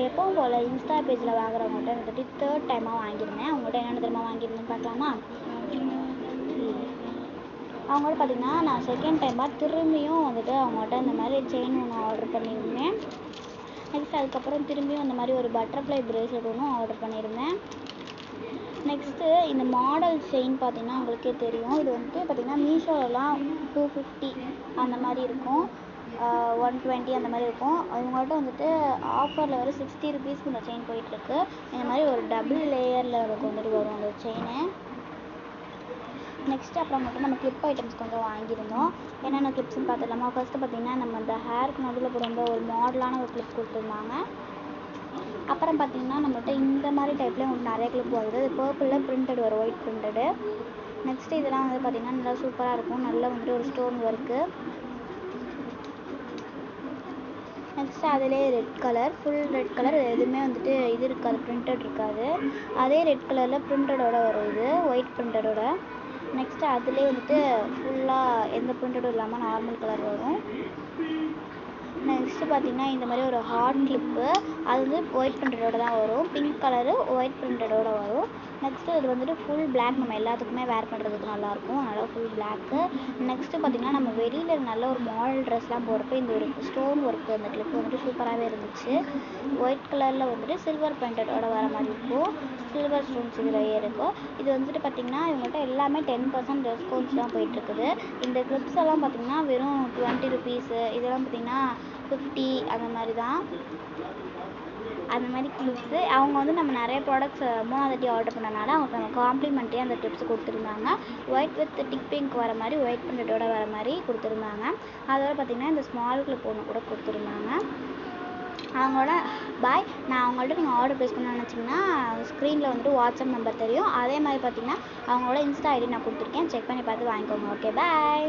நான் எப்பவும் போல் இன்ஸ்டா பேஜில் வாங்குறவங்கள்ட்ட வந்துட்டு தேர்ட் டைமாக வாங்கியிருந்தேன். அவங்கள்ட்ட என்னென்ன தெரியுமா வாங்கியிருந்தேன்னு பார்க்கலாமா? அவங்கள்ட்ட பார்த்தீங்கன்னா நான் செகண்ட் டைமாக திரும்பியும் வந்துட்டு அவங்கள்ட்ட இந்த மாதிரி செயின் ஒன்று ஆர்டர் பண்ணியிருந்தேன். நெக்ஸ்ட் அதுக்கப்புறம் திரும்பியும் இந்த மாதிரி ஒரு பட்டர்ஃப்ளை பிரேஸ்லெட் ஒன்றும் ஆர்டர் பண்ணியிருந்தேன். நெக்ஸ்ட்டு இந்த மாடல் செயின் பார்த்தீங்கன்னா உங்களுக்கே தெரியும். இது வந்துட்டு பார்த்தீங்கன்னா மீஷோலலாம் 250 அந்த மாதிரி இருக்கும், 120 அந்த மாதிரி இருக்கும். இவங்கள்ட்ட வந்துட்டு ஆஃபரில் வர 60 ருபீஸ்க்கு இந்த செயின் போயிட்டுருக்கு. இந்த மாதிரி ஒரு டபுள் லேயரில் எனக்கு வந்துட்டு வரும் அந்த செயினு. நெக்ஸ்ட்டு அப்புறம் மட்டும் நம்ம கிளிப் ஐட்டம்ஸ் கொஞ்சம் வாங்கியிருந்தோம். என்னென்ன கிளிப்ஸ்ன்னு பார்த்துடலாமா? ஃபஸ்ட்டு பார்த்தீங்கன்னா நம்ம இந்த ஹேருக்கு நடுவில் போடுற ஒரு மாடலான ஒரு கிளிப் கொடுத்துருந்தாங்க. அப்புறம் பார்த்தீங்கன்னா நம்மகிட்ட இந்த மாதிரி டைப்லேயும் உங்களுக்கு நிறைய கிளிப் வருது. இது பர்பிளில் பிரிண்டட் வரும், ஒயிட் பிரிண்டடு. நெக்ஸ்ட்டு இதெல்லாம் வந்து பார்த்திங்கன்னா நல்லா சூப்பராக இருக்கும், நல்லா வந்துட்டு ஒரு ஸ்டோன் ஒர்க்கு. நெக்ஸ்ட்டு அதிலே red colour, full red colour, எதுவுமே வந்துட்டு இது இருக்காது, பிரிண்டட் இருக்காது. அதே ரெட் கலரில் பிரிண்டடோட வரும், இது ஒயிட் பிரிண்டடோட. நெக்ஸ்ட்டு அதிலே வந்துட்டு ஃபுல்லாக எந்த பிரிண்டடும் இல்லாமல் நார்மல் கலர் வரும். நெக்ஸ்ட்டு பார்த்திங்கன்னா இந்த மாதிரி ஒரு ஹார்ட் கிளிப்பு, அது வந்து ஒயிட் பிரிண்டடோட தான் வரும், பிங்க் கலரு ஒயிட் பிரிண்டடோட வரும். நெக்ஸ்ட்டு இது வந்துட்டு ஃபுல் பிளாக், நம்ம எல்லாத்துக்குமே வேர் பண்ணுறதுக்கு நல்லாயிருக்கும், அதனால் ஃபுல் பிளாக்கு. நெக்ஸ்ட்டு பார்த்திங்கன்னா நம்ம வெளியில் நல்ல ஒரு மாடல் ட்ரெஸ்லாம் போடுறப்ப இந்த ஒரு ஸ்டோன் ஒர்க்கு அந்த கிளிப்பு வந்துட்டு சூப்பராகவே இருந்துச்சு. ஒயிட் கலரில் வந்துட்டு சில்வர் பிரிண்டடோட வர மாதிரி இருக்கும், சில்வர் ஸ்டோன்ஸ் இதிலேயே இருக்கும். இது வந்துட்டு பார்த்திங்கன்னா இவங்கள்ட்ட எல்லாமே 10% டிஸ்கவுண்ட்ஸ் தான் போயிட்டுருக்குது. இந்த கிளிப்ஸ் எல்லாம் பார்த்திங்கன்னா வெறும் 20 ருபீஸு, இதெல்லாம் பார்த்திங்கன்னா 50 அந்த மாதிரி தான். அந்த மாதிரி கிளிப்ஸு அவங்க வந்து நம்ம நிறைய ப்ராடக்ட்ஸ் 3ஆவது வாட்டி ஆர்டர் பண்ணனால அவங்க நம்ம காம்ப்ளிமெண்ட்டே அந்த கிளிப்ஸ் கொடுத்துருந்தாங்க. ஒயிட் வித் டிக் பிங்க் வர மாதிரி, ஒயிட் பிரிண்டடோட வர மாதிரி கொடுத்துருந்தாங்க. அதோட பார்த்திங்கன்னா இந்த ஸ்மால் கிளிப் ஒன்று கூட கொடுத்துருந்தாங்க. அவங்களோட பாய், நான் அவங்கள்ட்ட நீங்கள் ஆர்டர் ப்ளேஸ் பண்ண நினச்சிங்கன்னா ஸ்க்ரீனில் வந்துட்டு வாட்ஸ்அப் நம்பர் தெரியும். அதே மாதிரி பார்த்திங்கன்னா அவங்களோட இன்ஸ்டா ஐடி நான் கொடுத்துருக்கேன், செக் பண்ணி பார்த்து வாங்கிக்கோங்க. ஓகே, பாய்.